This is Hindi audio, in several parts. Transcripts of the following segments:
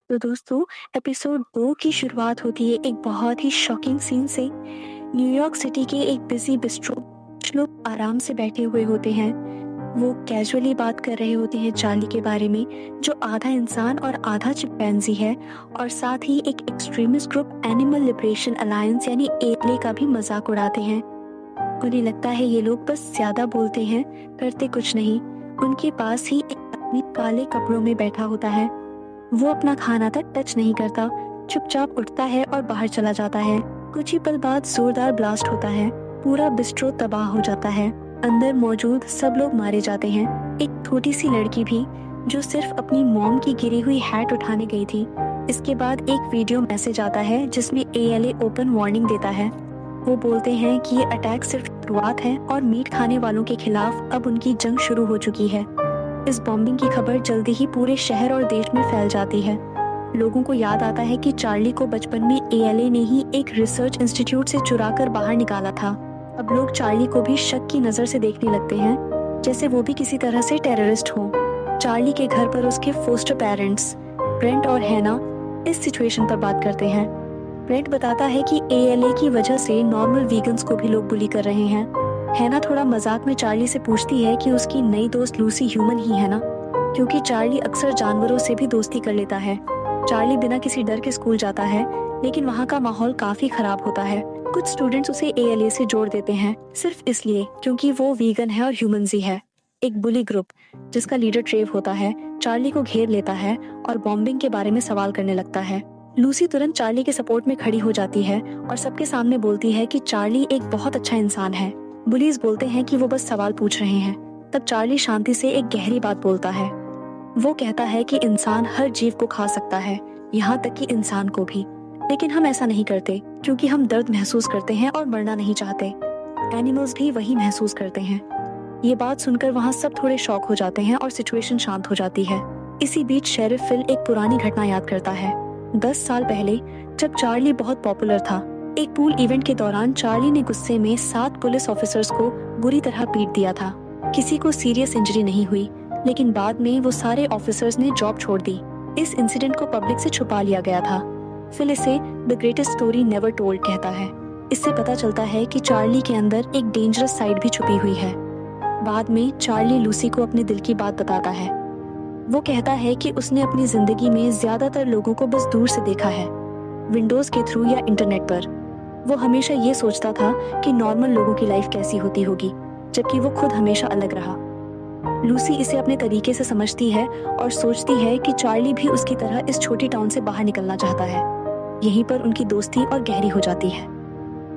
तो दोस्तों, एपिसोड 2 की शुरुआत होती है एक बहुत ही शॉकिंग सीन से। न्यूयॉर्क सिटी के एक बिजी बिस्ट्रो, कुछ लोग आराम से बैठे हुए होते हैं। वो कैजुअली बात कर रहे होते हैं चार्ली के बारे में, जो आधा इंसान और आधा चिंपैंजी है, और साथ ही एक extremist group animal liberation alliance यानी एएलए का भी मजाक उड़ाते हैं। उन्हें लगता है ये लोग बस ज्यादा बोलते हैं, करते कुछ नहीं। उनके पास ही एक आदमी काले कपड़ों में बैठा होता है। वो अपना खाना तक टच नहीं करता, चुपचाप उठता है और बाहर चला जाता है। कुछ ही पल बाद जोरदार ब्लास्ट होता है, पूरा बिस्ट्रो तबाह हो जाता है। अंदर मौजूद सब लोग मारे जाते हैं, एक छोटी सी लड़की भी, जो सिर्फ अपनी मॉम की गिरी हुई हैट उठाने गई थी। इसके बाद एक वीडियो मैसेज आता है जिसमें एएलए ओपन वार्निंग देता है। वो बोलते हैं कि ये अटैक सिर्फ शुरुआत है और मीट खाने वालों के खिलाफ अब उनकी जंग शुरू हो चुकी है। इस बॉम्बिंग की खबर जल्दी ही पूरे शहर और देश में फैल जाती है। लोगों को याद आता है कि चार्ली को बचपन में एएलए ने ही एक रिसर्च इंस्टीट्यूट से चुराकर बाहर निकाला था। अब लोग चार्ली को भी शक की नजर से देखने लगते हैं, जैसे वो भी किसी तरह से टेररिस्ट हो। चार्ली के घर पर उसके फोस्टर पेरेंट्स ब्रेंट और हैना इस सिचुएशन पर बात करते हैं। ब्रेंट बताता है कि एएलए की वजह से नॉर्मल वीगन्स को भी लोग बुली कर रहे हैं। हैना थोड़ा मजाक में चार्ली से पूछती है कि उसकी नई दोस्त लूसी ह्यूमन ही है ना, क्योंकि चार्ली अक्सर जानवरों से भी दोस्ती कर लेता है। चार्ली बिना किसी डर के स्कूल जाता है, लेकिन वहाँ का माहौल काफी खराब होता है। कुछ स्टूडेंट्स उसे एएलए से जोड़ देते हैं, सिर्फ इसलिए क्योंकि वो वीगन है और ह्यूमंस ही है। एक बुली ग्रुप, जिसका लीडर ट्रेव होता है, चार्ली को घेर लेता है और बॉम्बिंग के बारे में सवाल करने लगता है। लूसी तुरंत चार्ली के सपोर्ट में खड़ी हो जाती है और सबके सामने बोलती है कि चार्ली एक बहुत अच्छा इंसान है। बुलीज बोलते हैं कि वो बस सवाल पूछ रहे हैं। तब चार्ली शांति से एक गहरी बात बोलता है। वो कहता है कि इंसान हर जीव को खा सकता है, यहाँ तक कि इंसान को भी, लेकिन हम ऐसा नहीं करते क्योंकि हम दर्द महसूस करते हैं और मरना नहीं चाहते। एनिमल्स भी वही महसूस करते हैं। ये बात सुनकर वहाँ सब थोड़े शॉक हो जाते हैं और सिचुएशन शांत हो जाती है। इसी बीच शेरिफ फिल एक पुरानी घटना याद करता है। 10 साल पहले, जब चार्ली बहुत पॉपुलर था, एक पूल इवेंट के दौरान चार्ली ने गुस्से में 7 पुलिस ऑफिसर्स को बुरी तरह पीट दिया था। किसी को सीरियस इंजरी नहीं हुई, लेकिन बाद में वो सारे ऑफिसर्स ने जॉब छोड़ दी। इस इंसिडेंट को पब्लिक से छुपा लिया गया था। फिल इसे the greatest story never told कहता है। इससे पता चलता है कि चार्ली के अंदर एक डेंजरस साइड भी छुपी हुई है। बाद में चार्ली लूसी को अपने दिल की बात बताता है। वो कहता है कि उसने अपनी जिंदगी में ज्यादातर लोगों को बस दूर से देखा है, विंडोज के थ्रू या इंटरनेट पर। वो हमेशा ये सोचता था कि नॉर्मल लोगों की लाइफ कैसी होती होगी, जबकि वो खुद हमेशा अलग रहा। लूसी इसे अपने तरीके से समझती है और सोचती है कि चार्ली भी उसकी तरह इस छोटी टाउन से बाहर निकलना चाहता है। यहीं पर उनकी दोस्ती और गहरी हो जाती है।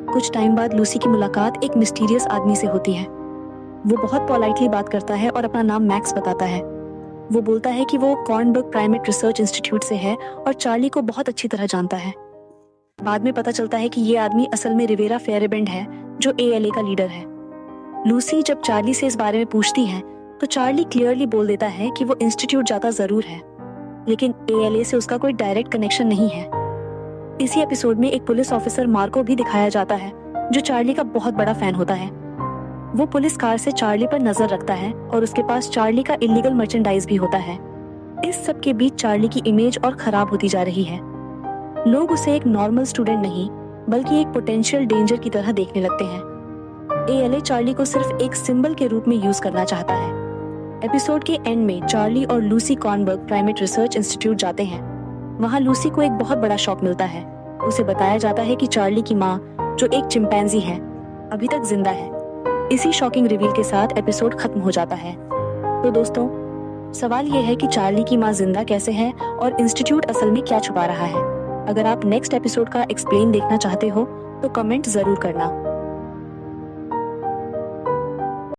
कुछ टाइम बाद लूसी की मुलाकात एक मिस्टीरियस आदमी से होती है। वो बहुत पोलाइटली बात करता है और अपना नाम मैक्स बताता है। वो बोलता है कि वो कॉर्नबर्ग प्राइमेट रिसर्च इंस्टीट्यूट से है और चार्ली को बहुत अच्छी तरह जानता है। बाद में पता चलता है कि ये आदमी असल में रिवेरा फेयरबेंड है, जो एएलए का लीडर है। लूसी जब चार्ली से इस बारे में पूछती है, तो चार्ली क्लियरली बोल देता है कि वो इंस्टीट्यूट जाता जरूर है, लेकिन एएलए से उसका कोई डायरेक्ट कनेक्शन नहीं है। इसी एपिसोड में एक पुलिस ऑफिसर मार्को भी दिखाया जाता है, जो चार्ली का बहुत बड़ा फैन होता है। वो पुलिस कार से चार्ली पर नजर रखता है और उसके पास चार्ली का इलीगल मर्चेंडाइज भी होता है। इस सब के बीच चार्ली की इमेज और खराब होती जा रही है। लोग उसे एक नॉर्मल स्टूडेंट नहीं, बल्कि एक पोटेंशियल डेंजर की तरह देखने लगते हैं। एएलए चार्ली को सिर्फ एक सिंबल के रूप में यूज करना चाहता है। एपिसोड के एंड में चार्ली और Lucy Kornberg primate research institute जाते हैं। वहाँ लूसी को एक बहुत बड़ा शॉक मिलता है। उसे बताया जाता है कि चार्ली की माँ, जो एक चिंपैंजी है, अभी तक जिंदा है। इसी शॉकिंग रिवील के साथ एपिसोड खत्म हो जाता है। तो दोस्तों, सवाल ये है कि चार्ली की माँ जिंदा कैसे है और इंस्टीट्यूट असल में क्या छुपा रहा है। अगर आप नेक्स्ट एपिसोड का एक्सप्लेन देखना चाहते हो तो कमेंट जरूर करना।